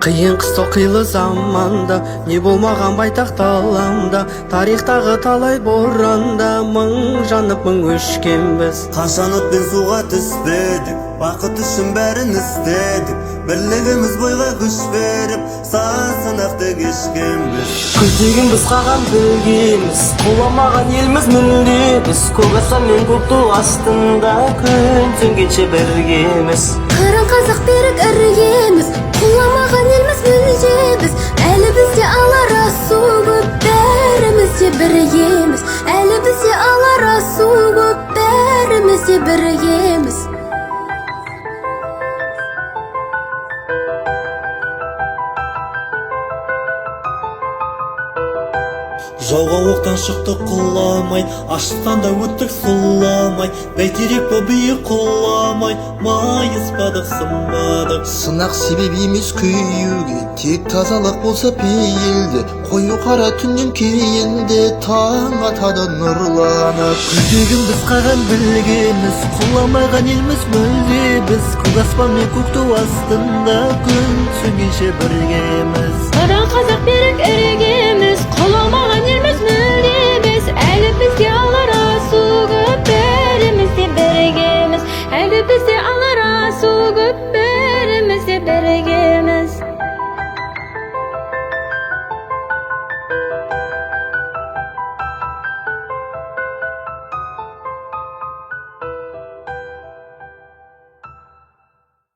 Қиын қысты қилы заманда, не болмаған байтақ даламда, тарихтағы талай боранда, мың жанып мың өшкенбіз. Қашан отпен суға түспедік, бақыт үшін бәрін істедік, бірлігіміз бойға күш беріп, сағасынақты кешкенбіз. Көздеген біз қаған білгеміз, құламаған елміз мүлде біз, көк аспан мен көк ту астында күн түн біргеміз. Қыран қазақ берік іргеміз, құламаған елміз мүлде біз, әлі бізде алар асу көп, бәріміз де біргеміз, әлі бізде алар асу көп, бәріміз де біргеміз. Жауға оқтан шықты құламай, аштан да өттік сұламай, бәйтерек бұл биік құламай, майыспадық сынбадық. Сынақ себеп емес күйеуге, тек тазалық болса пейілді, қою қара түннен кейінде таң атады нұрланып. Күздеген біз қаған білгеміз, құламаған елміз мүлде біз, көк аспан мен көк ту астында күн түн біргеміз. Қыран қазақ берік